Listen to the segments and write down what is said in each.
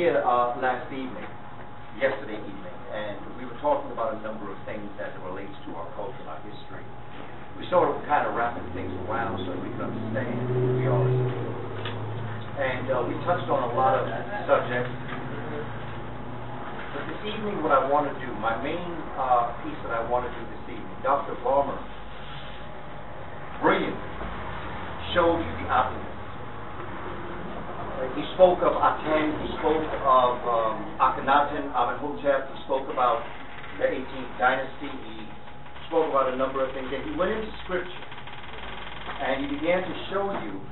here yesterday evening, and we were talking about a number of things as it relates to our culture and our history. We sort of kind of wrapping things around so that we can understand who we are as a people. And we touched on a lot of subjects. But this evening, what I want to do, my main piece that I want to do this evening, Dr. Balmer brilliantly showed you the opposite. He spoke of Aten, he spoke of Akhenaten, Amenhotep, he spoke about the 18th dynasty, he spoke about a number of things, and he went into Scripture, and he began to show you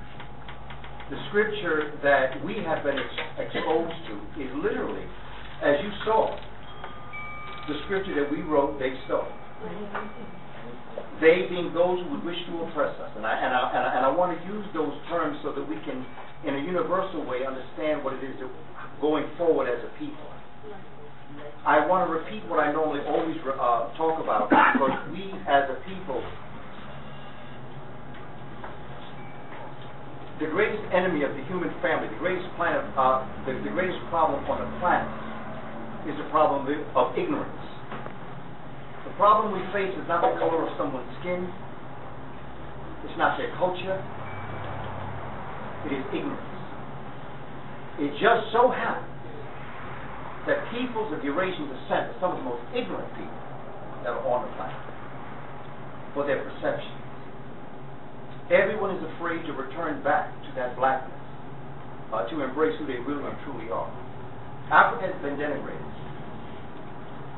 the Scripture that we have been exposed to is literally, as you saw, the Scripture that we wrote, they stole. They being those who would wish to oppress us, and I want to use those terms so that we can, in a universal way, understand what it is that going forward as a people. I want to repeat what I normally always talk about, because we as a people, the greatest enemy of the human family, the greatest the greatest problem on the planet is the problem of ignorance. The problem we face is not the color of someone's skin, it's not their culture, it is ignorance. It just so happens that peoples of Eurasian descent are some of the most ignorant people that are on the planet for their perceptions. Everyone is afraid to return back to that blackness, to embrace who they really and truly are. Africa has been denigrated.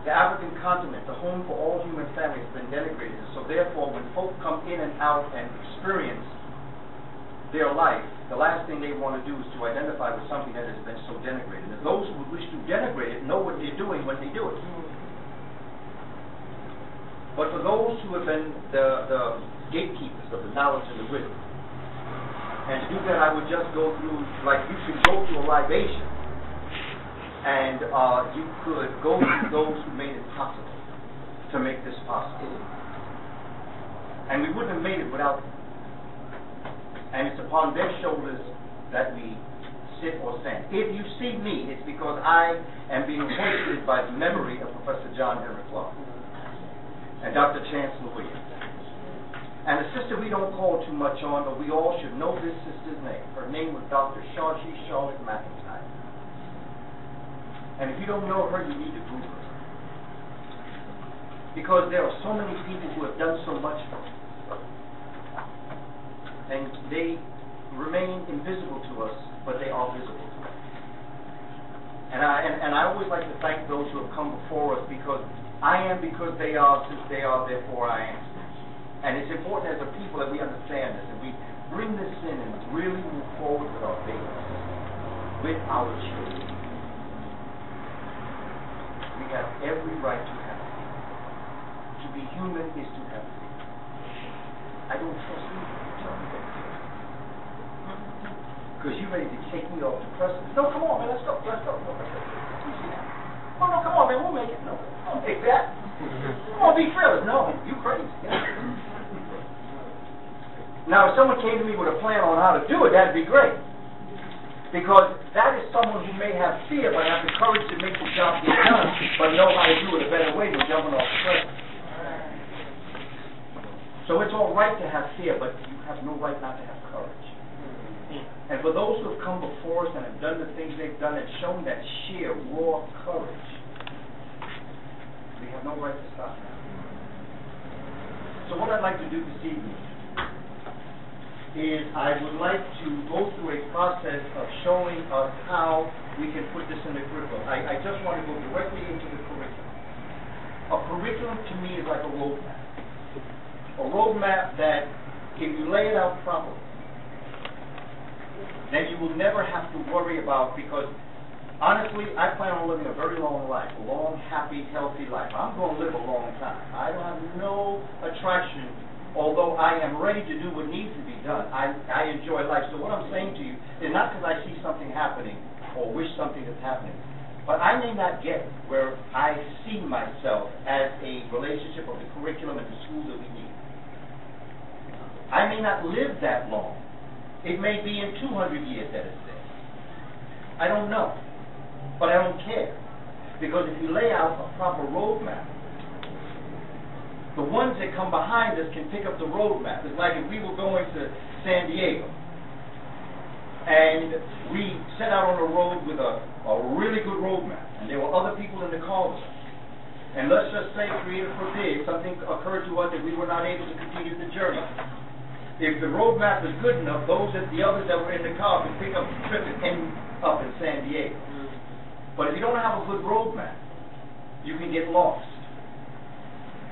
The African continent, the home for all human families, has been denigrated. So therefore, when folk come in and out and experience their life, the last thing they want to do is to identify with something that has been so denigrated. And those who wish to denigrate it know what they're doing when they do it. But for those who have been the gatekeepers of the knowledge and the wisdom, and to do that, I would just go through, like you should go through a libation, and you could go through those who made it possible to make this possible. And we wouldn't have made it without them. And it's upon their shoulders that we sit or stand. If you see me, it's because I am being hoisted by the memory of Professor John Henry Clark and Dr. Chancellor Williams. And a sister we don't call too much on, but we all should know this sister's name. Her name was Dr. Shashi Charlotte McIntyre. And if you don't know her, you need to Google her. Because there are so many people who have done so much for us. And they remain invisible to us, but they are visible to us. And I always like to thank those who have come before us, because I am because they are, since they are, therefore I am. And it's important as a people that we understand this, and we bring this in and really move forward with our babies, with our children. We have every right to have faith. To be human is to have faith. I don't trust you to tell me that. Because you're ready to take me off the precipice. No, come on, man, let's go. You see that? Oh, no, come on, man, we'll make it. No, don't take that. Come on, be fearless. No, you crazy. Now, if someone came to me with a plan on how to do it, that'd be great. Because that is someone who may have fear, but have the courage to make the job get done, but know how to do it a better way than jumping off the precipice. So it's all right to have fear, but you have no right not to have courage. And for those who have come before us and have done the things they've done and shown that sheer, raw courage, we have no right to stop now. So what I'd like to do this evening is I would like to go through a process of showing us how we can put this in the curriculum. I just want to go directly into the curriculum. A curriculum to me is like a roadmap. A roadmap that, if you lay it out properly, then you will never have to worry about, because honestly, I plan on living a very long life, a long, happy, healthy life. I'm going to live a long time. I don't have no attraction, although I am ready to do what needs to be done. I enjoy life. So what I'm saying to you is not because I see something happening or wish something is happening, but I may not get where I see myself as a relationship of the curriculum and the school that we need. I may not live that long. It may be in 200 years that it's there. I don't know. But I don't care. Because if you lay out a proper roadmap, the ones that come behind us can pick up the roadmap. It's like if we were going to San Diego, and we set out on a road with a really good roadmap, and there were other people in the car with us. And let's just say, creator forbid, something occurred to us that we were not able to continue the journey. If the roadmap is good enough, the others that were in the car can pick up the trip and end up in San Diego. But if you don't have a good roadmap, you can get lost.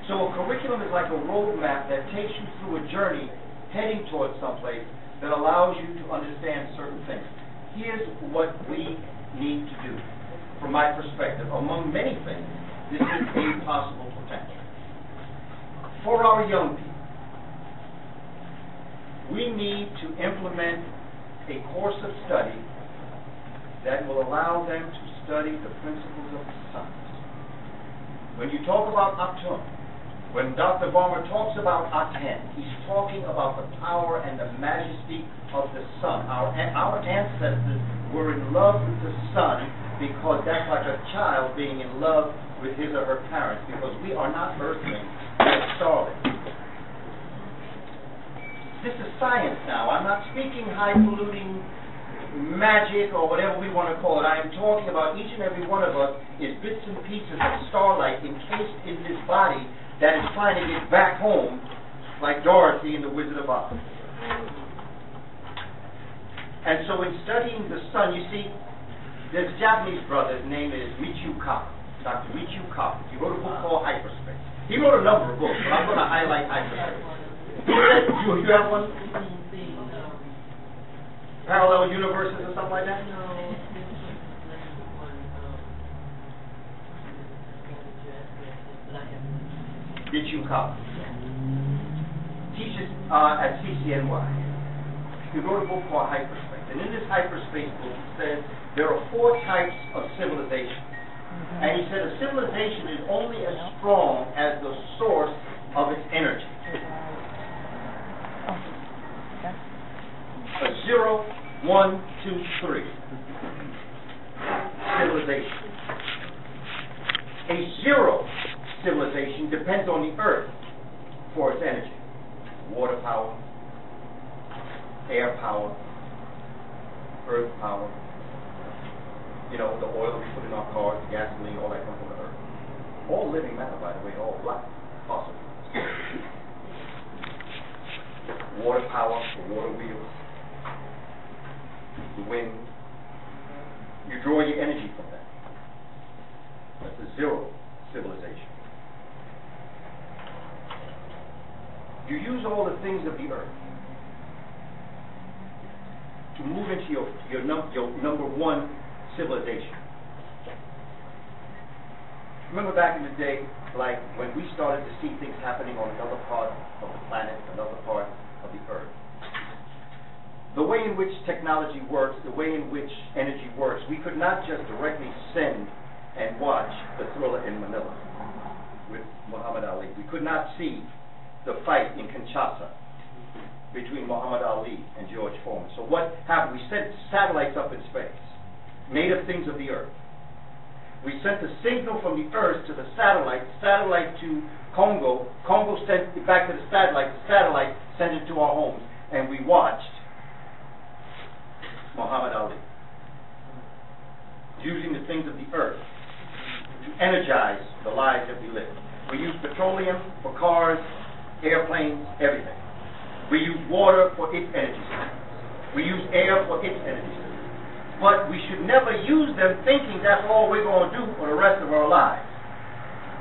So a curriculum is like a roadmap that takes you through a journey heading towards someplace that allows you to understand certain things. Here's what we need to do, from my perspective. Among many things, this is a possible potential. For our young people, we need to implement a course of study that will allow them to study the principles of the science. When you talk about Atum, when Dr. Balmer talks about Aten, he's talking about the power and the majesty of the sun. Our ancestors were in love with the sun because that's like a child being in love with his or her parents, because we are not earthlings, we're starlings. This is science now. I'm not speaking high-polluting magic or whatever we want to call it. I am talking about each and every one of us is bits and pieces of starlight encased in this body that is trying to get back home like Dorothy in The Wizard of Oz. And so in studying the sun, you see, there's a Japanese brother, his name is Michio Kaku, Dr. Michio Kaku. He wrote a book called Hyperspace. He wrote a number of books, but I'm going to highlight Hyperspace. You have one? Parallel universes or something like that? Michio Kaku teaches at CCNY. He wrote a book called Hyperspace. And in this Hyperspace book, he says there are 4 types of civilization. And he said a civilization is only as strong as the source of its energy. A 0, 1, 2, 3 civilization. A 0 civilization depends on the earth for its energy. Water power, air power, earth power. You know, the oil we put in our cars, the gasoline, all that comes from the earth. All living matter, by the way, all black, fossil fuels. Water power, the water wheels, the wind. You draw your energy from that. That's a 0 civilization. You use all the things of the earth to move into your number 1 civilization. Remember back in the day, like when we started to see things happening on another part of the planet, another part of the earth. The way in which technology works, the way in which energy works, we could not just directly send and watch the Thriller in Manila with Muhammad Ali. We could not see the fight in Kinshasa between Muhammad Ali and George Foreman. So what happened? We sent satellites up in space, made of things of the earth. We sent the signal from the earth to the satellite to Congo. Congo sent it back to the satellite sent it to our homes, and we watched Muhammad Ali using the things of the earth to energize the lives that we live. We use petroleum for cars, airplanes, everything. We use water for its energy system. We use air for its energy system. But we should never use them thinking that's all we're going to do for the rest of our lives.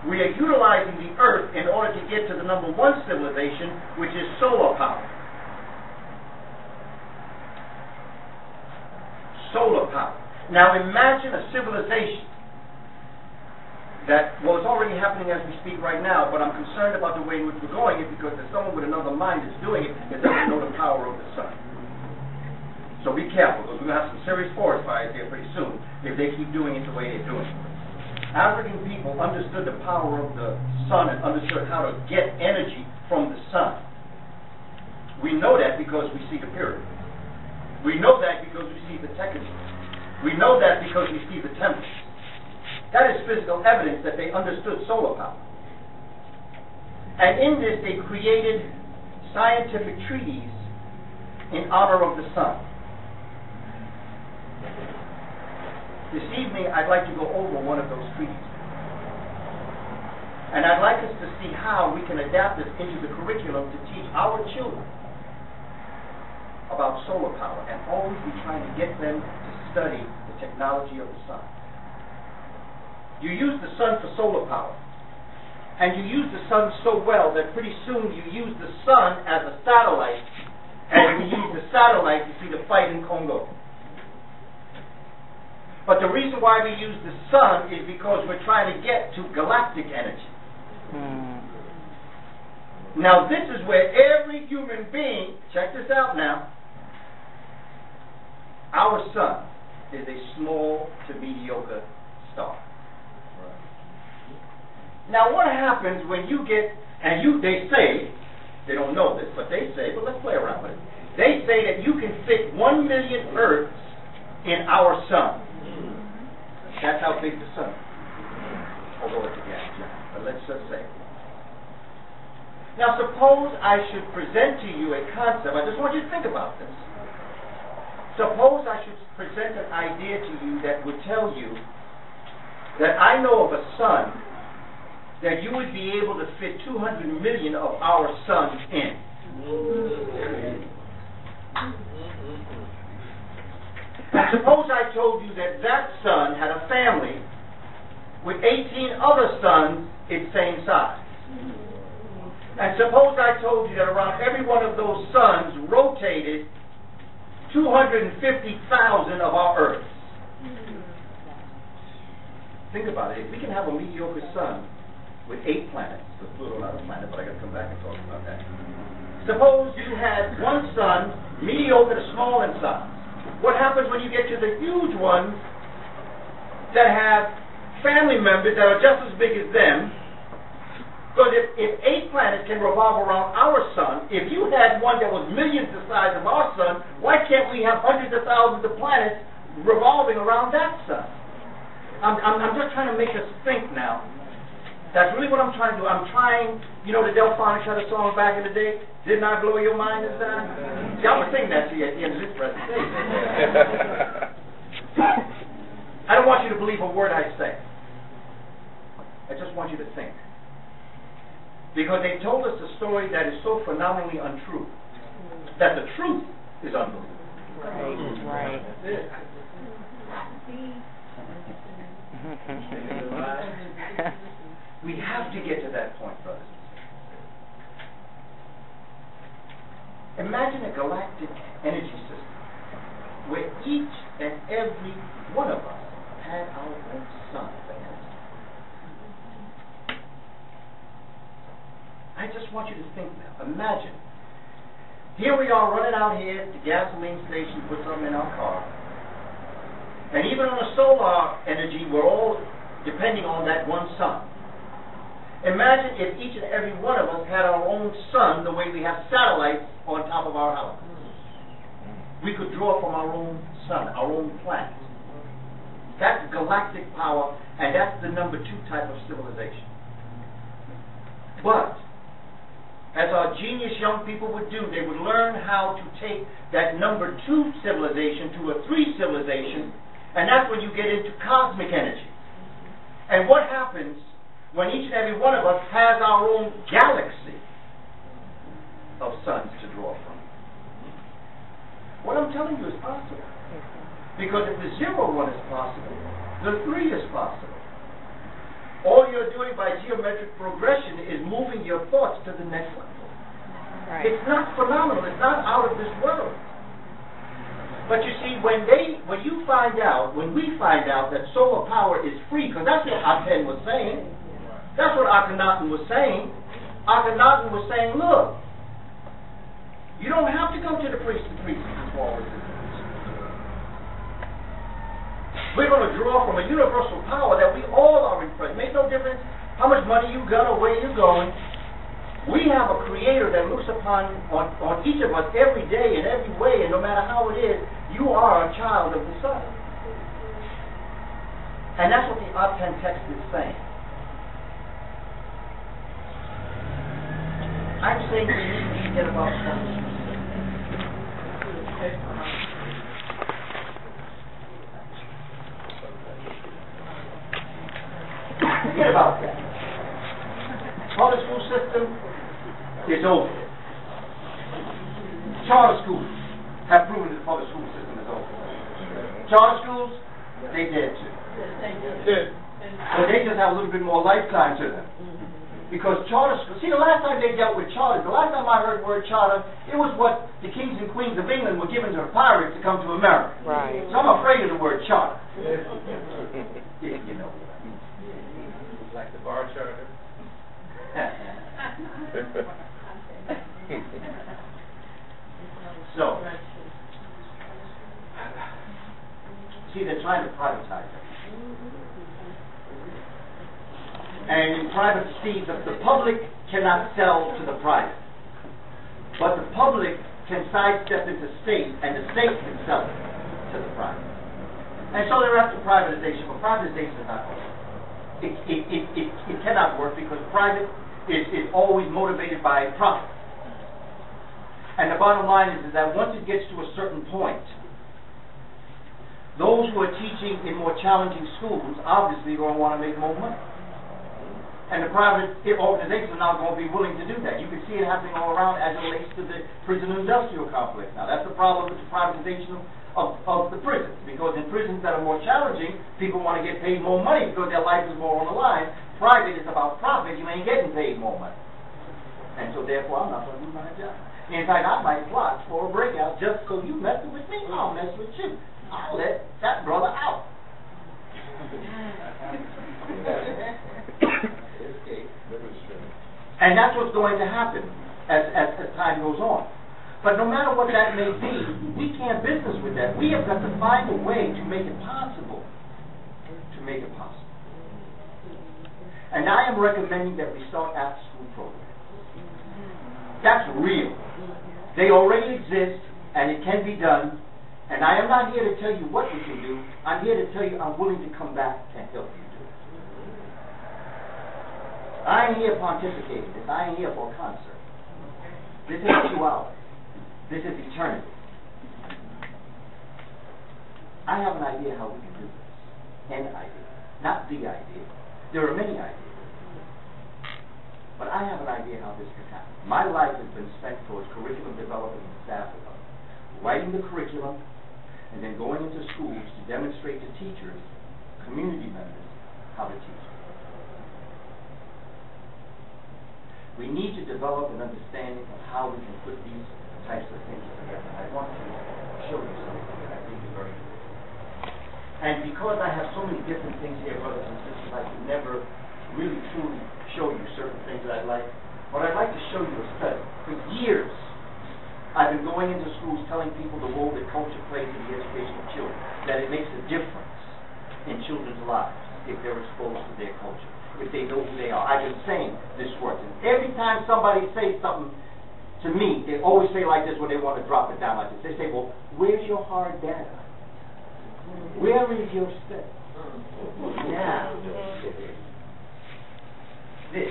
We are utilizing the earth in order to get to the number 1 civilization, which is solar power. Solar power. Now imagine a civilization that was already happening as we speak right now, but I'm concerned about the way in which we're going it because there's someone with another mind that's doing it that doesn't know the power of the sun. So be careful, because we're going to have some serious forest fires here pretty soon if they keep doing it the way they're doing it. African people understood the power of the sun and understood how to get energy from the sun. We know that because we see the pyramids. We know that because we see the techniques. We know that because we see the temples. That is physical evidence that they understood solar power. And in this, they created scientific treaties in honor of the sun. This evening, I'd like to go over one of those treaties. And I'd like us to see how we can adapt this into the curriculum to teach our children about solar power and always be trying to get them to study the technology of the sun. You use the sun for solar power. And you use the sun so well that pretty soon you use the sun as a satellite. And when you use the satellite, you see the fight in Congo. But the reason why we use the sun is because we're trying to get to galactic energy. Now this is where every human being, check this out now, our sun is a small to mediocre star. Now what happens when you get, and they say, they don't know this, but they say, but let's play around with it. They say that you can fit 1 million Earths in our sun. That's how big the sun is. Although it's a gas giant, but let's just say. Now suppose I should present to you a concept. I just want you to think about this. Suppose I should present an idea to you that would tell you that I know of a sun that you would be able to fit 200 million of our suns in. Suppose I told you that that sun had a family with 18 other suns its same size. And suppose I told you that around every one of those suns rotated 250,000 of our Earths. Think about it. If we can have a mediocre sun with 8 planets, because Pluto not a planet, but I got to come back and talk about that. Suppose you had one sun, mediocre to small in size. What happens when you get to the huge ones that have family members that are just as big as them? Because if 8 planets can revolve around our sun, if you had one that was millions the size of our sun, why can't we have hundreds of thousands of planets revolving around that sun? I'm just trying to make us think now. That's really what I'm trying to do. I'm trying, you know, the Delphonics had a song back in the day, Didn't I Blow Your Mind this time? See, I'm going to sing that to you at the end of this presentation. I don't want you to believe a word I say. I just want you to think. Because they told us a story that is so phenomenally untrue, that the truth is unbelievable. Right. We have to get to that point, brothers and sisters. Imagine a galactic energy system where each and every one of us had our own sun for energy. I just want you to think now. Imagine. Here we are running out here at the gasoline station, put something in our car. And even on the solar energy, we're all depending on that one sun. Imagine if each and every one of us had our own sun the way we have satellites on top of our house. We could draw from our own sun, our own planet. That's galactic power, and that's the number 2 type of civilization. But, as our genius young people would do, they would learn how to take that number 2 civilization to a 3 civilization, and that's when you get into cosmic energy. And what happens when each and every one of us has our own galaxy of suns to draw from? What I'm telling you is possible. Because if the 0 one is possible, the 3 is possible. All you're doing by geometric progression is moving your thoughts to the next level. Right. It's not phenomenal. It's not out of this world. But you see, when we find out that solar power is free, because that's what Aten was saying. That's what Akhenaten was saying. Akhenaten was saying, look, you don't have to go to the priest to perform this. We're going to draw from a universal power that we all are impressed. It makes no difference how much money you got or where you're going. We have a creator that looks upon on each of us every day in every way, and no matter how it is, you are a child of the sun. And that's what the Op-10 text is saying. I'm saying we need to forget about public school system. Forget about that. Public school system is over. Charter schools have proven that the public school system is over. Charter schools, they dead too. But they just have a little bit more lifetime to them. Because charter schools, see, the last time they dealt with charters, the last time I heard the word charter, it was what the kings and queens of England were given to the pirates to come to America. Right. So I'm afraid of the word charter. You know. Like the bar charter. So, see, they're trying to privatize it. And in private schemes, the public cannot sell to the private. But the public can sidestep into state, and the state can sell it to the private. And so they're after privatization, but privatization is not working. It cannot work because private is always motivated by profit. And the bottom line is that once it gets to a certain point, those who are teaching in more challenging schools obviously are going to want to make more money. And the private organizations are now going to be willing to do that. You can see it happening all around as it relates to the prison-industrial complex. Now, that's the problem with the privatization of the prisons. Because in prisons that are more challenging, people want to get paid more money because their life is more on the line. Private is about profit. You ain't getting paid more money. And so, therefore, I'm not going to do my job. In fact, I might plot for a breakout just so you messing with me. I'll mess with you. I'll let that brother out. And that's what's going to happen as time goes on. But no matter what that may be, we can't business with that. We have got to find a way to make it possible. To make it possible. And I am recommending that we start after-school programs. That's real. They already exist, and it can be done. And I am not here to tell you what we can do. I'm here to tell you I'm willing to come back and help you do it. I ain't here pontificating this. I ain't here for a concert. This ain't 2 hours. This is eternity. I have an idea how we can do this. An idea. Not the idea. There are many ideas. But I have an idea how this can happen. My life has been spent towards curriculum development and staff development. Writing the curriculum and then going into schools to demonstrate to teachers, community members, how to teach. We need to develop an understanding of how we can put these types of things together. I want to show you something that I think is very important. And because I have so many different things here, brothers and sisters, I can never really truly show you certain things that I'd like. But I'd like to show you a study. For years, I've been going into schools telling people the role that culture plays in the education of children, that it makes a difference in children's lives if they're exposed to their culture, if they know who they are. I've been saying this works. And every time somebody says something to me, they always say like this when they want to drop it down like this. They say, well, where's your hard data? Where is your study? Now, this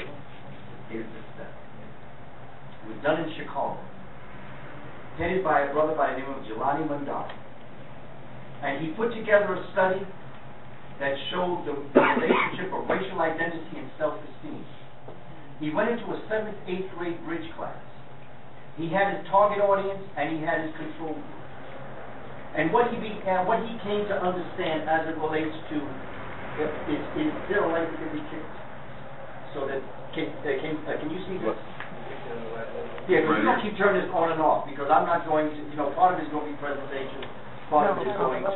is the study. It was done in Chicago, headed by a brother by the name of Jelani Mandari. And he put together a study that showed the relationship of racial identity and self-esteem. He went into a 7th, 8th grade bridge class. He had his target audience and he had his control group. And what he came to understand as it relates to is there a light that can be kicked? So that can you see this? Yeah, but we don't keep turning this on and off because I'm not going to, part of it is going to be presentation, part of it is going to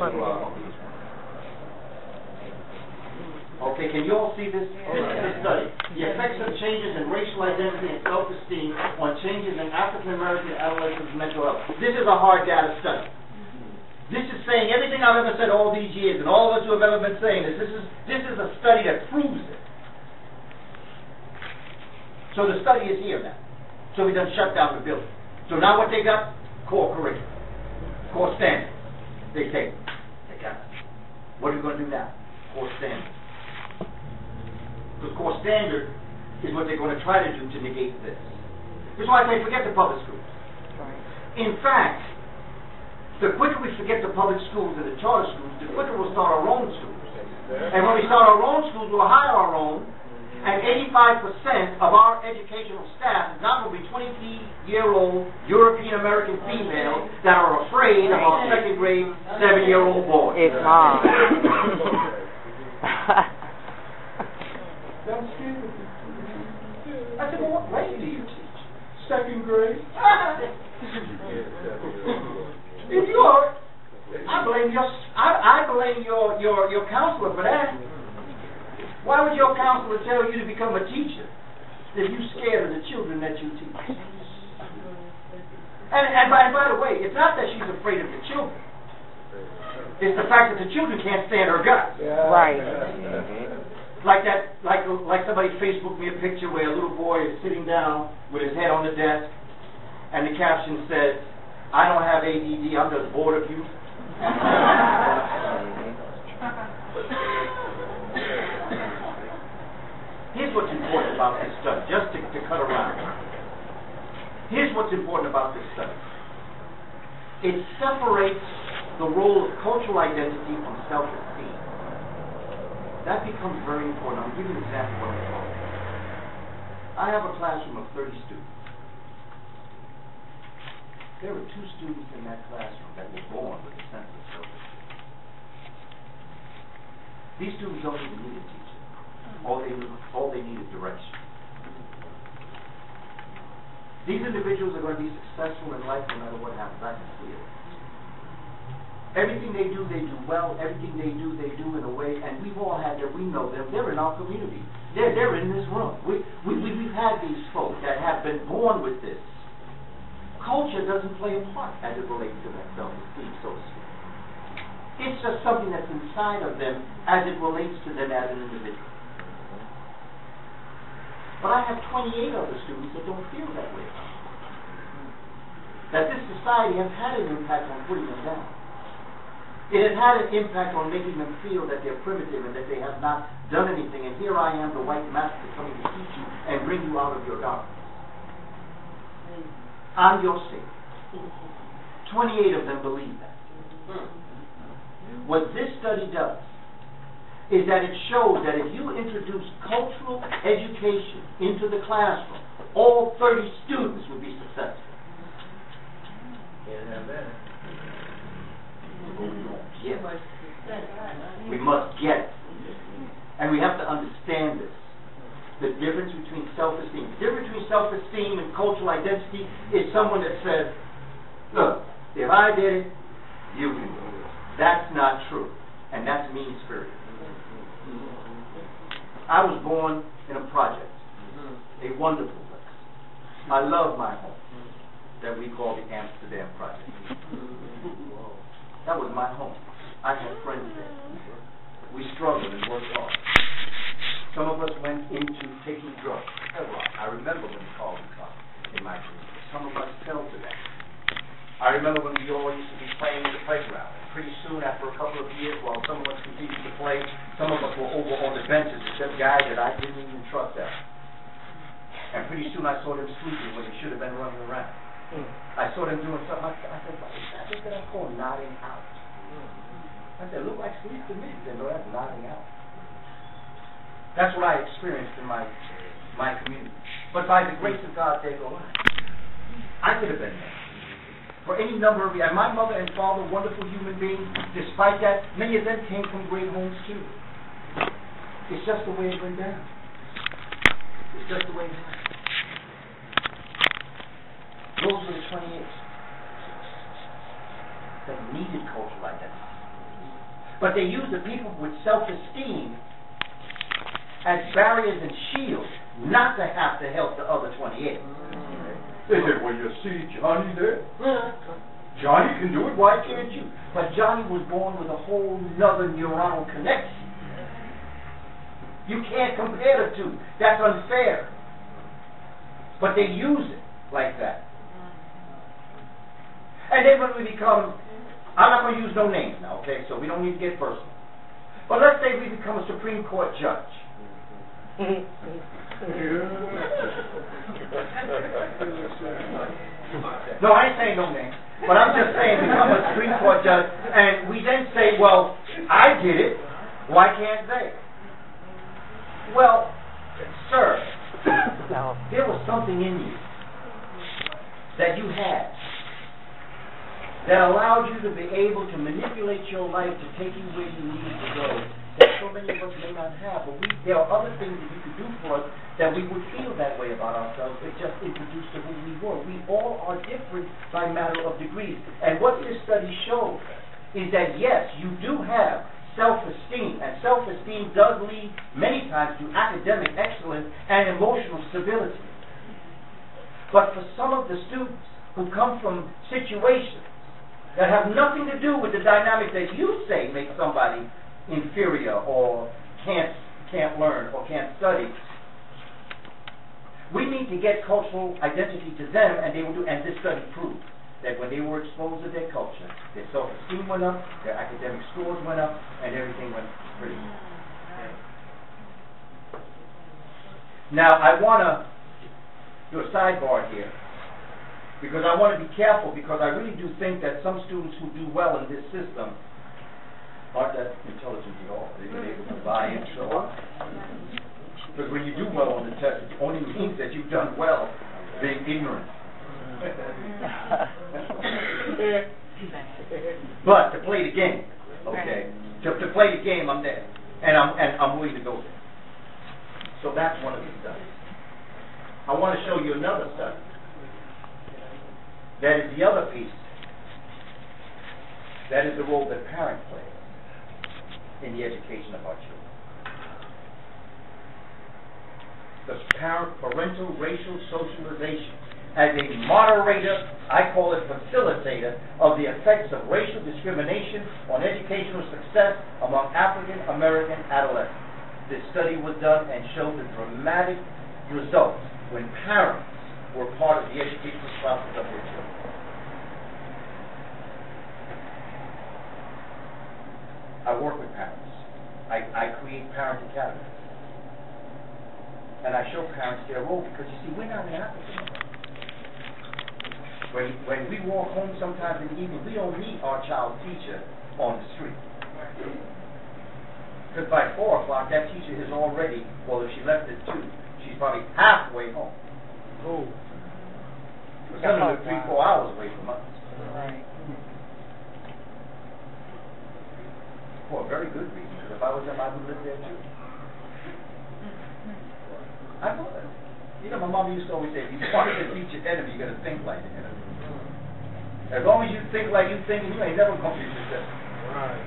okay, can you all see this? This is the study. The effects of changes in racial identity and self-esteem on changes in African American adolescents' mental health. This is a hard data study. This is saying everything I've ever said all these years, and all of us who have ever been saying this. This is a study that proves it. So the study is here now. So we done shut down the building. So now what they got? Core curriculum. Core standards. They got it. What are we going to do now? core standard. Because core standard is what they're going to try to do to negate this. That's why I say forget the public schools. In fact, the quicker we forget the public schools and the charter schools, the quicker we'll start our own schools. And when we start our own schools, we'll hire our own, and 85% of our educational staff is not going to be 20-year-old European-American females that are afraid of our second grade, 7-year-old boys. It's hard. I said, well, what grade do you teach? Second grade. If you are, I blame your counselor for that. Why would your counselor tell you to become a teacher if you're scared of the children that you teach? And by the way, it's not that she's afraid of the children. It's the fact that the children can't stand her guts. Right. Like somebody Facebooked me a picture where a little boy is sitting down with his head on the desk, and the caption says, "I don't have ADD, I'm just bored of you." Here's what's important about this study, just to cut around. Here's what's important about this study. It separates the role of cultural identity from self-esteem. That becomes very important. I'll give you an example of what I'm talking about. I have a classroom of 30 students. There were 2 students in that classroom that were born with a sense of self-esteem. These students don't even need a teacher. All they need is direction. These individuals are going to be successful in life no matter what happens. I can see it. Everything they do well. Everything they do in a way, and we've all had them, we know them, they're in our community. They're in this room. We've had these folks that have been born with this. Culture doesn't play a part as it relates to that self-esteem, so to speak. It's just something that's inside of them as it relates to them as an individual. But I have 28 other students that don't feel that way. That this society has had an impact on putting them down. It has had an impact on making them feel that they're primitive and that they have not done anything. And here I am, the white master, coming to teach you and bring you out of your darkness. I'm your Savior. 28 of them believe that. What this study does is that it shows that if you introduce cultural education into the classroom, all 30 students would be successful. We must get it. And we have to understand this. The difference between self-esteem. The difference between self-esteem and cultural identity is someone that says, look, if I did it, you can do it. That's not true. And that's mean-spirited. I was born in a project, a wonderful place. I love my home that we call the Amsterdam Project. That was my home. I had friends there. We struggled and worked hard. Some of us went into taking drugs. I remember when we called in my community. Some of us fell to that. I remember when we all used to be playing in the playground. Pretty soon, after a couple of years, while some of us continued to play, some of us were over on the benches, except guys that I didn't even trust out. And pretty soon I saw them sleeping when they should have been running around. I saw them doing something. I said, what is that? What did I call nodding out? I said, look like sleep to me. He said, no, that's nodding out. That's what I experienced in my community. But by the grace of God, they go on. I could have been there. For any number of reasons. My mother and father, wonderful human beings. Despite that, many of them came from great homes too. It's just the way it went down. It's just the way it happened. Those were the 28 that needed cultural identity. But they used the people with self-esteem as barriers and shields not to have to help the other 28. They said, well, you see Johnny there? Johnny can do it, why can't you? But Johnny was born with a whole nother neuronal connection. You can't compare the two. That's unfair. But they use it like that. And then when we become, I'm not going to use no names now, okay, so we don't need to get personal. But let's say we become a Supreme Court judge. No, I ain't saying no name. But I'm just saying become a Supreme Court judge, and we then say, well, I did it. Why can't they? Well, sir, there was something in you that you had that allowed you to be able to manipulate your life to take you where you needed to go that so many of us may not have. But there are other things that you could do for us that we would feel that way about ourselves. It just introduced to who we were. We all are different by matter of degrees. And what this study shows is that, yes, you do have self-esteem, and self-esteem does lead many times to academic excellence and emotional stability. But for some of the students who come from situations that have nothing to do with the dynamic that you say make somebody inferior or can't learn or can't study, we need to get cultural identity to them, and they will do. And this study proves that when they were exposed to their culture, their self-esteem went up, their academic scores went up, and everything went pretty good. Now, I want to do a sidebar here, because I want to be careful, because I really do think that some students who do well in this system aren't that intelligent at all. They're able to buy into a lot. Because when you do well on the test, it only means that you've done well being ignorant. But to play the game, okay, to play the game, I'm there, and I'm willing to go there. So that's one of the studies. I want to show you another study. That is the other piece. That is the role that parents play in the education of our children. The parental racial socialization as a moderator, I call it facilitator, of the effects of racial discrimination on educational success among African American adolescents. This study was done and showed the dramatic results when parents were part of the educational process of their children. I work with parents. I create parent academies. And I show parents their role, because you see, we're not in Africa. When we walk home sometimes in the evening, we don't meet our child's teacher on the street. Because by 4 o'clock, that teacher is already, well, if she left at 2, she's probably halfway home. Oh. Some of them 3-4 hours away from us. Right. For a very good reason, because if I was them, I would live there too. I know that. You know, my mom used to always say, if you want to beat your enemy, you're going to think like the enemy. As long as you think like you think, you ain't never going to be successful. Right.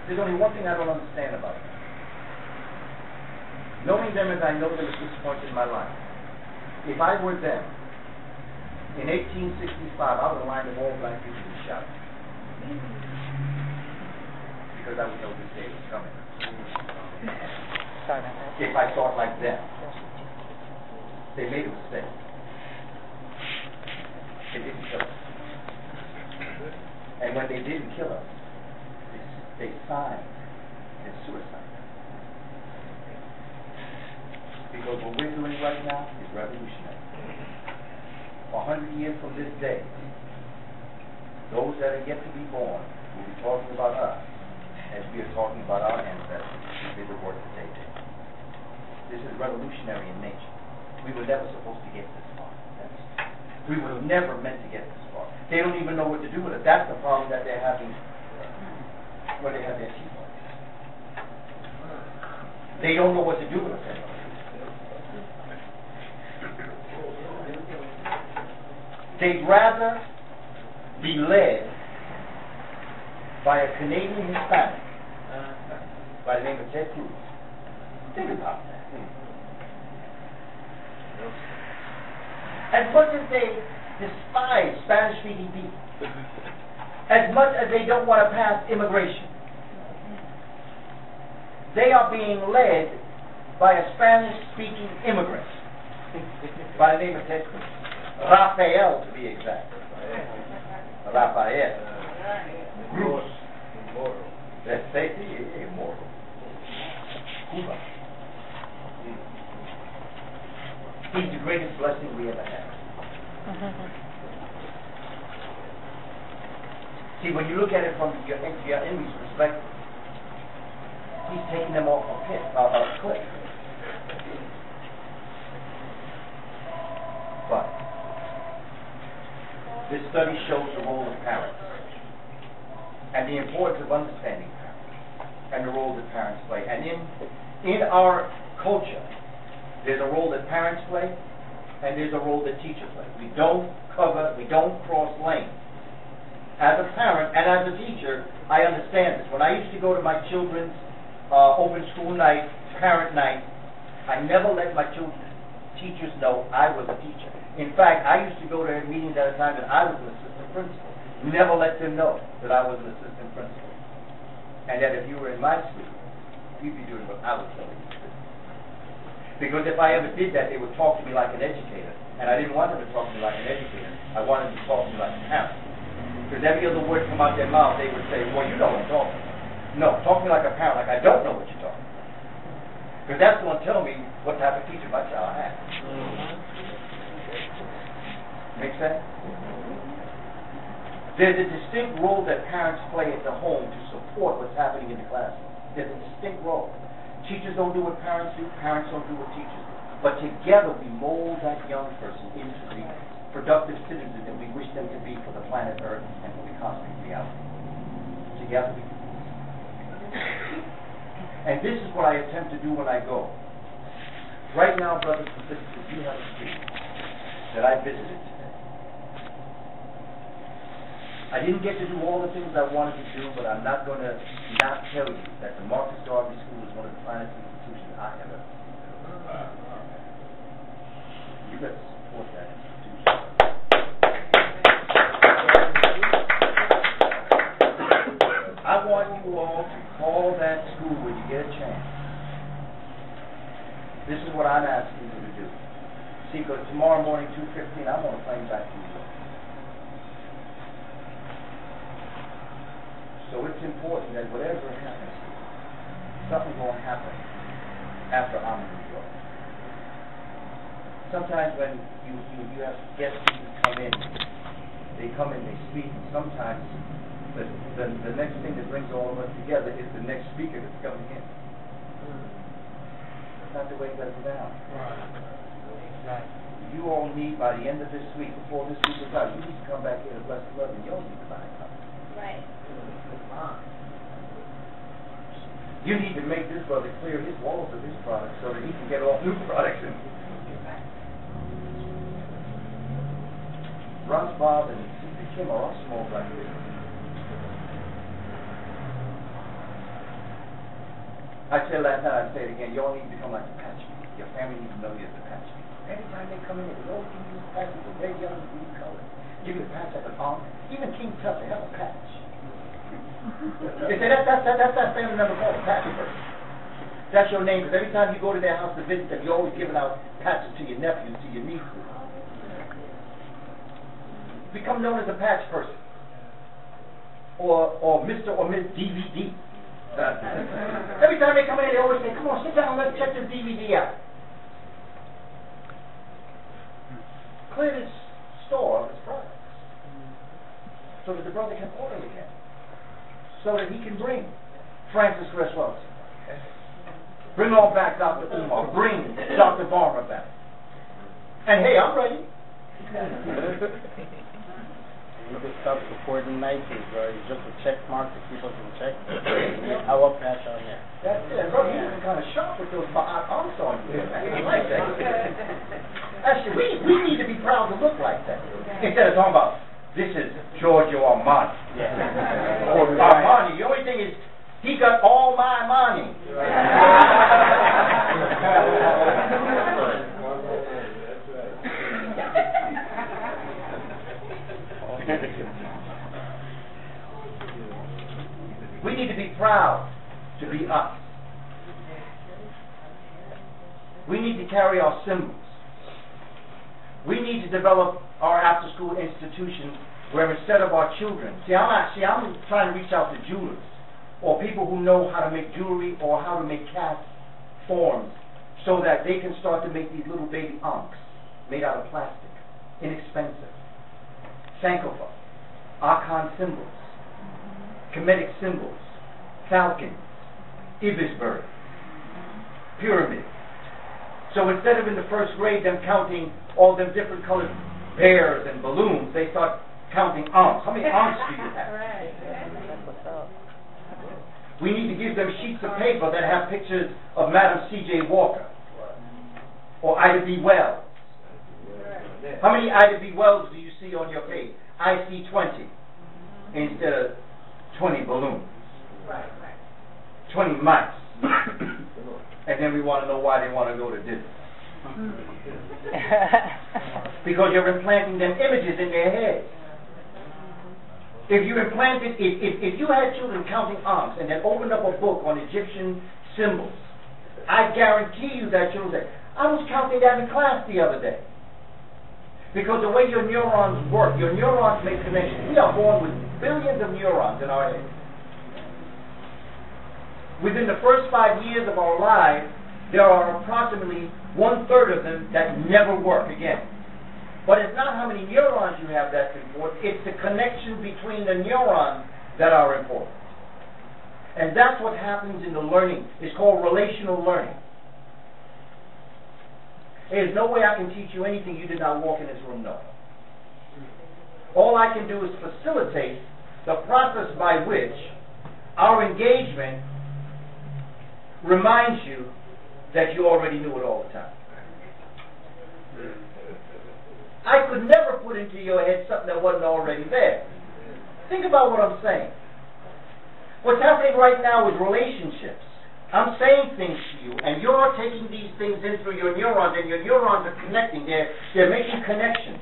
There's only one thing I don't understand about them. Knowing them as I know them at this point in my life, if I were them, in 1865, I would have lined up all black people and shot. Because I would know this day was coming. If I thought like them, they made a mistake. They didn't kill us. And when they didn't kill us, they signed as suicide. Because what we're doing right now is revolutionary. 100 years from this day, those that are yet to be born will be talking about us as we are talking about our ancestors who did the work that they did. This is revolutionary in nature. We were never supposed to get this far. We were never meant to get this far. They don't even know what to do with it. That's the problem that they're having when they have their teeth on. They don't know what to do with it. They'd rather be led by a Canadian Hispanic by the name of Ted Cruz. Think about that. As much as they despise Spanish-speaking people, as much as they don't want to pass immigration, they are being led by a Spanish-speaking immigrant by the name of Ted Cruz. Raphael, to be exact. Raphael. Cruz. Let's say immoral. Cuba. He's the greatest blessing we ever had. See, when you look at it from your enemy's perspective, he's taking them off a cliff. But this study shows the role of parents and the importance of understanding parents and the role that parents play. And in our culture, there's a role that parents play and there's a role that teachers play. We don't cross lanes. As a parent and as a teacher, I understand this. When I used to go to my children's open school night, parent night, I never let my teachers know I was a teacher. In fact, I used to go to meetings at a time that I was an assistant principal. Never let them know that I was an assistant principal. And that if you were in my school, you'd be doing what I was telling you to do. Because if I ever did that, they would talk to me like an educator. And I didn't want them to talk to me like an educator. I wanted them to talk to me like a parent. Because every other word come out their mouth, they would say, well, you know what I'm talking about. No, talk to me like a parent, like I don't know what you're talking about. Because that's going to tell me what type of teacher my child has. Make sense? There's a distinct role that parents play at the home to support what's happening in the classroom. There's a distinct role. Teachers don't do what parents do, parents don't do what teachers do. But together we mold that young person into the productive citizen that we wish them to be for the planet Earth and for the cosmic reality. Together we do. And this is what I attempt to do when I go. Right now, brothers and sisters, you have a street that I visited today. I didn't get to do all the things I wanted to do, but I'm not going to not tell you that the Marcus Garvey School is one of the finest institutions I have ever seen. You better support that institution. I want you all to call that school when you get a chance. This is what I'm asking you to do. See, because tomorrow morning, 2:15, I'm on a plane back to New York. So it's important that whatever happens, something's going to happen after I'm in New York. Sometimes when you have guest speakers come in, they speak, and sometimes the next thing that brings all of us together is the next speaker that's coming in. That's not the way it goes down. Right. You all need, by the end of this week, before this week is out, you need to come back here to bless the love, and you all need to buy a cup. Right. You need to make this brother clear his walls of his products so that he can get all new products in. Ron's Bob and Kim are all small like this. I said last night, I say it again, you all need to become like the patch people. Your family needs to know you're the patch people. Anytime they come in, they always give you a patch. They're young and blue color. Give you a patch like an arm. Even King Tut, they have a patch. They say that's that family member called a patch person. That's your name, because every time you go to their house to visit them, you're always giving out patches to your nephews, to your nieces. Become known as a patch person. Or Mr. or Miss DVD. Every time they come in, they always say, come on, sit down, let's check this DVD out. Clear this store of his products so that the brother can order again. So that he can bring Francis Cresswell. Bring on back Dr. Umar. Bring Dr. Barber back. And hey, I'm ready. You can start supporting Nike, bro. It's just a check mark that people can check. I will patch on there. That's it, bro. You're looking kind of sharp with those arms on you. I like that. Actually, we need to be proud to look like that. Instead of talking about, this is Giorgio Armani. Yeah. Or Armani. The only thing is, he got all my money. We need to be proud to be us. We need to carry our symbols. We need to develop our after-school institution where instead of our children, I'm trying to reach out to jewelers or people who know how to make jewelry or how to make cast forms so that they can start to make these little baby ankhs made out of plastic, inexpensive. Sankofa, Archon symbols, Kemetic symbols, falcons, ibis bird, pyramid. So instead of in the first grade them counting all them different colored bears and balloons, they start counting ankhs. How many ankhs do you have? We need to give them sheets of paper that have pictures of Madam C.J. Walker or Ida B. Wells. How many Ida B. Wells do you see on your page? I see 20 instead of 20 balloons. 20 mice. And then we want to know why they want to go to Disney. Because you're implanting them images in their heads. If you implanted, if you had children counting ankhs and then opened up a book on Egyptian symbols, I guarantee you that children say, I was counting that in class the other day. Because the way your neurons work, your neurons make connections. We are born with billions of neurons in our head. Within the first 5 years of our lives, there are approximately 1/3 of them that never work again. But it's not how many neurons you have that's important, it's the connection between the neurons that are important. And that's what happens in the learning. It's called relational learning. There's no way I can teach you anything you did not walk in this room knowing. All I can do is facilitate the process by which our engagement reminds you that you already knew it all the time. I could never put into your head something that wasn't already there. Think about what I'm saying. What's happening right now is relationships. I'm saying things to you, and you're taking these things in through your neurons, and your neurons are connecting. They're making connections.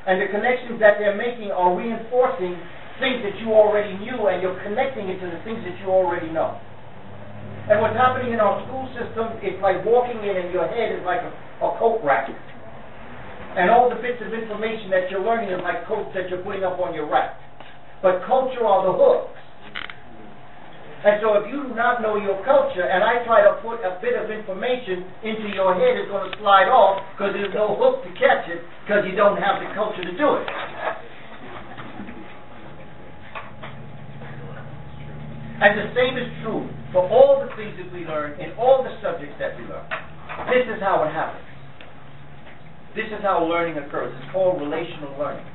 And the connections that they're making are reinforcing things that you already knew, and you're connecting it to the things that you already know. And what's happening in our school system, it's like walking in and your head is like a coat rack. And all the bits of information that you're learning is like coats that you're putting up on your rack. But culture are the hooks. And so if you do not know your culture, and I try to put a bit of information into your head, it's going to slide off because there's no hook to catch it because you don't have the culture to do it. And the same is true for all the things that we learn in all the subjects that we learn. This is how it happens. This is how learning occurs. It's called relational learning.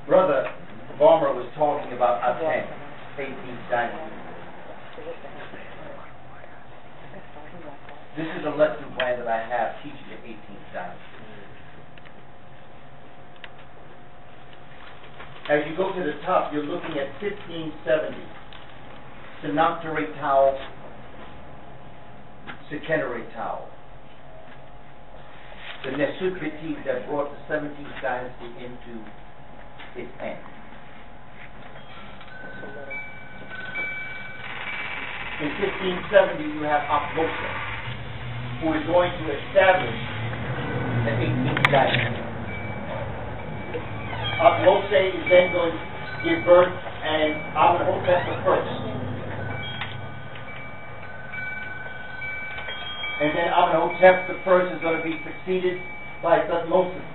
Brother Balmer was talking about Aten, 18th dynasty. This is a lesson plan that I have teaching the 18th dynasty. As you go to the top, you're looking at 1570. Sennacherib Tau, Seqenere Tau. The Nesut Bitif that brought the 17th dynasty into its end. In 1570, you have Akmose, who is going to establish the 18th dynasty. Akmose is then going to give birth and Amenhotep I. And then Amenhotep I is going to be succeeded by Thutmose I.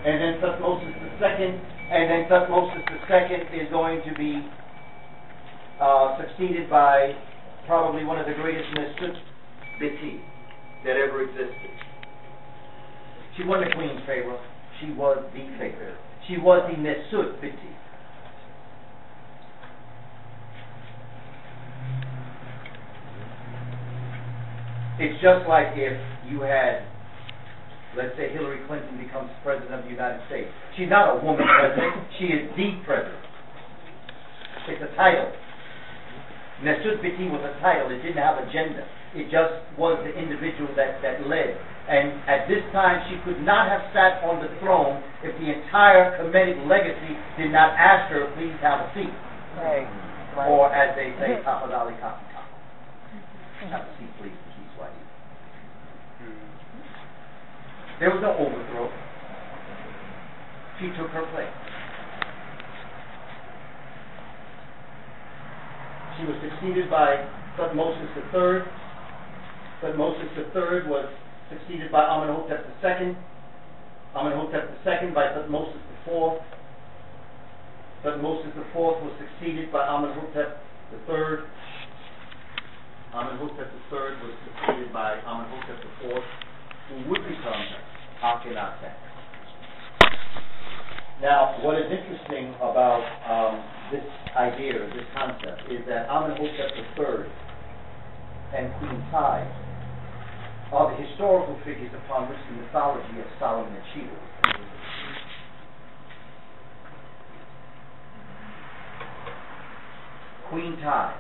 And then Thutmose II, and then Thutmose II is going to be succeeded by probably one of the greatest Nesut Biti that ever existed. She wasn't the queen's favorite. She was the favorite. She was the Nesut Biti. It's just like if you had, let's say, Hillary Clinton become becomes President of the United States. She's not a woman president, she is the president. It's a title. M.S.T was a title, it didn't have agenda. It just was the individual that led. And at this time, she could not have sat on the throne if the entire Kamene legacy did not ask her, please have a seat. Right. Or as they say, Tafadali Kapi. Have a seat, please, Keith Swahili. There was no overthrow. She took her place. She was succeeded by Thutmose III. Thutmose III was succeeded by Amenhotep II. Amenhotep II by Thutmose IV. Thutmose IV was succeeded by Amenhotep III. Amenhotep III was succeeded by Amenhotep IV, who would become Akhenaten. Now, what is interesting about this idea, this concept, is that Amenhotep III and Queen Tai are the historical figures upon which the mythology of Solomon and Sheba was based. Queen Tai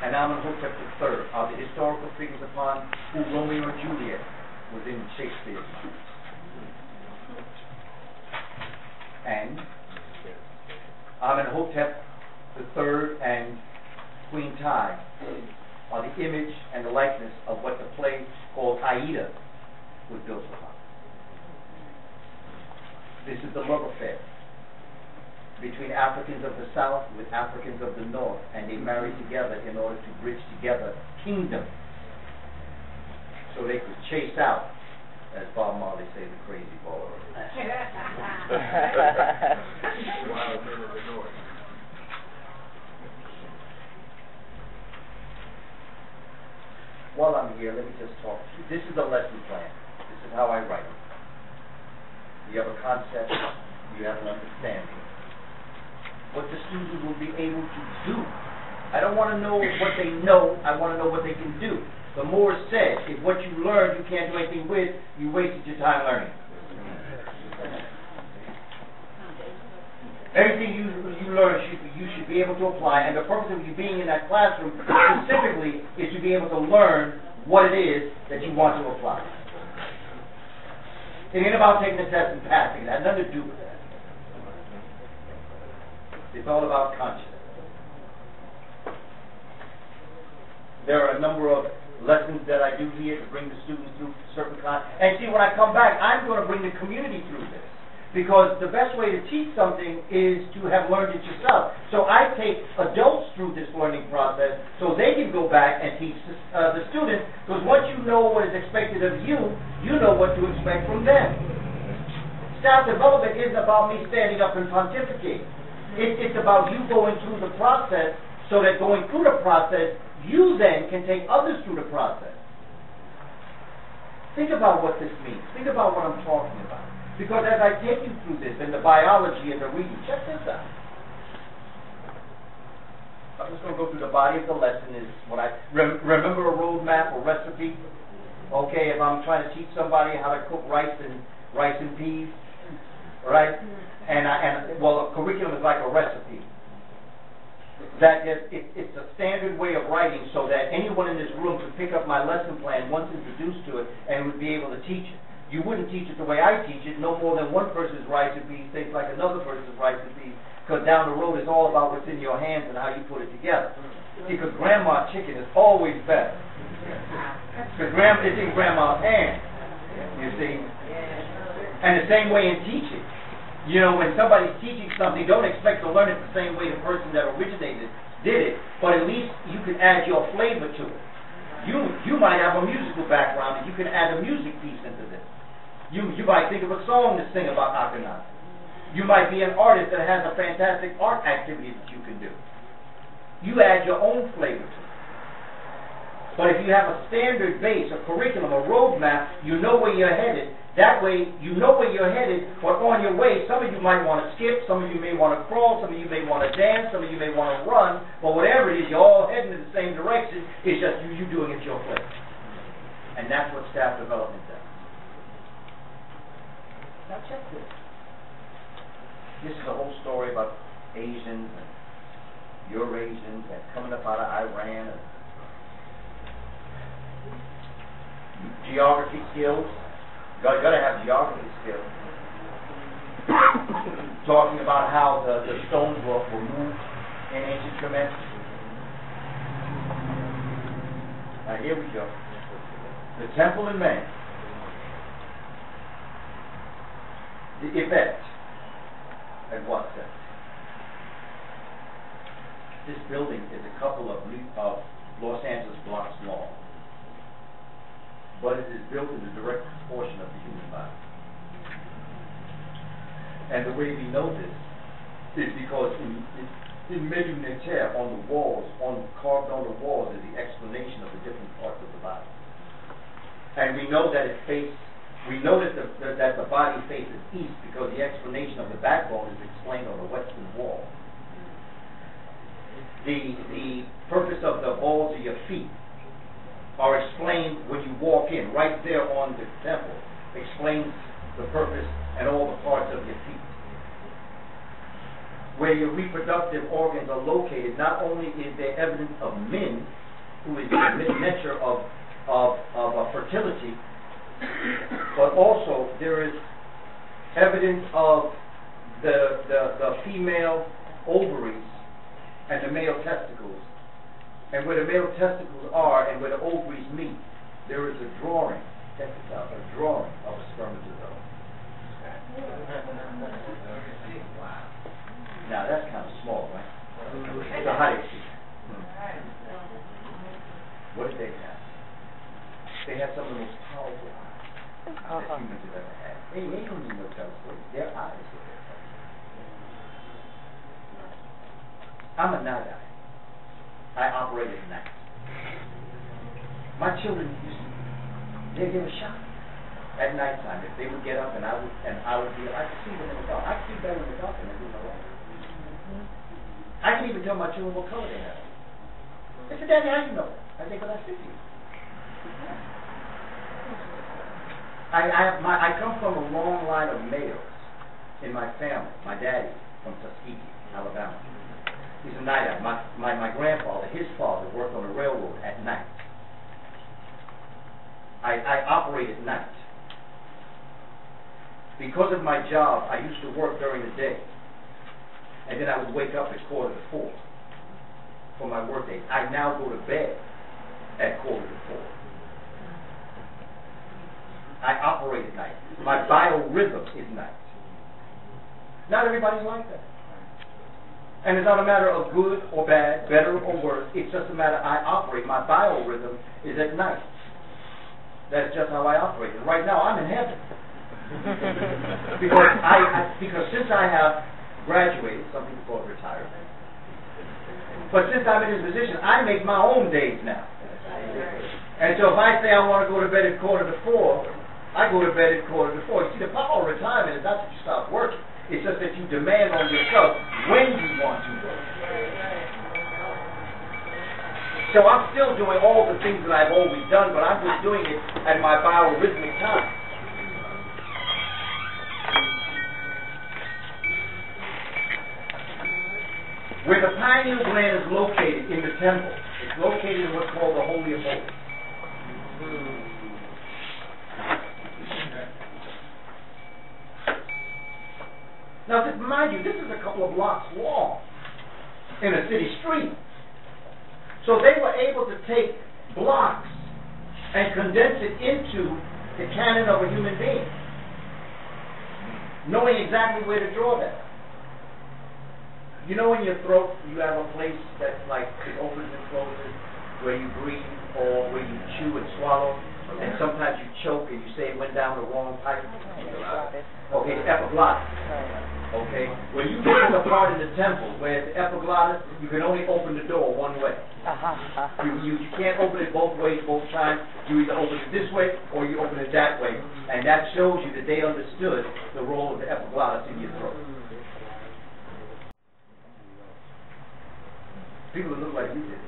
and Amenhotep III are the historical figures upon who Romeo and Juliet was in Shakespeare's mind. And Amenhotep III and Queen Tai are the image and the likeness of what the play called Aida was built upon. This is the love affair between Africans of the South with Africans of the North, and they married together in order to bridge together kingdoms so they could chase out, as Bob Marley say, the crazy boy. While I'm here, let me just talk to you. This is a lesson plan. This is how I write it. You have a concept, you have an understanding. What the student will be able to do. I don't want to know what they know, I want to know what they can do. The more said, if what you learn you can't do anything with, you wasted your time learning. Everything you learn, you should be able to apply, and the purpose of you being in that classroom specifically is to be able to learn what it is that you want to apply. It ain't about taking the test and passing. It has nothing to do with that. It's all about consciousness. There are a number of lessons that I do here to bring the students through certain and see, when I come back, I'm going to bring the community through this. Because the best way to teach something is to have learned it yourself. So I take adults through this learning process so they can go back and teach the students, because once you know what is expected of you, you know what to expect from them. Staff development isn't about me standing up and pontificating. It's about you going through the process so that going through the process, you then can take others through the process. Think about what this means. Think about what I'm talking about. Because as I take you through this and the biology and the reading, check this out. I'm just going to go through the body of the lesson. Is what I remember a roadmap or recipe. Okay, if I'm trying to teach somebody how to cook rice and peas, right? Well, a curriculum is like a recipe. That it's a standard way of writing so that anyone in this room could pick up my lesson plan once introduced to it and would be able to teach it. You wouldn't teach it the way I teach it. No more than one person's rice and peas tastes like another person's rice and peas, because down the road it's all about what's in your hands and how you put it together. See, because grandma chicken is always better. Because it's in grandma's hands, you see. And the same way in teaching. You know, when somebody's teaching something, don't expect to learn it the same way the person that originated did it, but at least you can add your flavor to it. You might have a musical background, and you can add a music piece into this. You might think of a song to sing about Akhenaten. You might be an artist that has a fantastic art activity that you can do. You add your own flavor to it. But if you have a standard base, a curriculum, a roadmap, you know where you're headed. That way, you know where you're headed, but on your way, some of you might want to skip, some of you may want to crawl, some of you may want to dance, some of you may want to run, but whatever it is, you're all heading in the same direction. It's just you doing it your way. And that's what staff development does. check this. This is a whole story about Asians and Eurasians and coming up out of Iran and geography skills. You got to have geography skills. Talking about how the stones were moved in ancient Kamene. Now here we go. The temple in man. The effect. And what sense? This building is a couple of Los Angeles blocks long, but it is built in the direct proportion of the human body. And the way we know this is because in Medu Neter, on the walls, carved on the walls, is the explanation of the different parts of the body. And we know that that the body faces east because the explanation of the backbone is explained on the western wall. The purpose of the balls of your feet are explained when you walk in, right there on the temple, explains the purpose and all the parts of your feet. Where your reproductive organs are located, not only is there evidence of men, who is the measure of fertility, but also there is evidence of the female ovaries and the male testicles. And where the male testicles are and where the ovaries meet, there is a drawing, check this out, a drawing of a spermatozoa. Now that's kind of small, right? It's a high seat. What did they have? They had some of the most powerful eyes that humans have ever had. They don't need no telescope. Their eyes were there. I'm a night eye. I operate at night. My children they give a shot at nighttime. If they would get up and I would be, I could see them in the dark. I could see better in the dark than I do in the light. I can even tell my children what color they have. They said, Daddy, how do you know? I say, because I see you. I come from a long line of males in my family. My daddy from Tuskegee, Alabama. He's a night owl. My grandfather, his father, worked on a railroad at night. I operate at night. Because of my job, I used to work during the day. And then I would wake up at 3:45 for my work day. I now go to bed at 3:45. I operate at night. My biorhythm is night. Not everybody's like that. And it's not a matter of good or bad, better or worse. It's just a matter I operate. My biorhythm is at night. That's just how I operate. And right now I'm in heaven. because since I have graduated, some people call it retirement. But since I'm in this position, I make my own days now. And so if I say I want to go to bed at 3:45, I go to bed at 3:45. You see, the power of retirement is not that you stop working. It's just that you demand on yourself when you want to work. So I'm still doing all the things that I've always done, but I'm just doing it at my biorhythmic time. Where the pineal gland is located in the temple, it's located in what's called the Holy of Holies. Now, mind you, this is a couple of blocks long in a city street. So they were able to take blocks and condense it into the canon of a human being, knowing exactly where to draw that. You know, in your throat, you have a place that's like it opens and closes, where you breathe or where you chew and swallow, and sometimes you choke and you say it went down the wrong pipe. Okay, the epiglottis. Okay, when you get to the part in the temple where it's the epiglottis, you can only open the door one way. You can't open it both ways, both times. You either open it this way or you open it that way, and that shows you that they understood the role of the epiglottis in your throat. People that look like you did.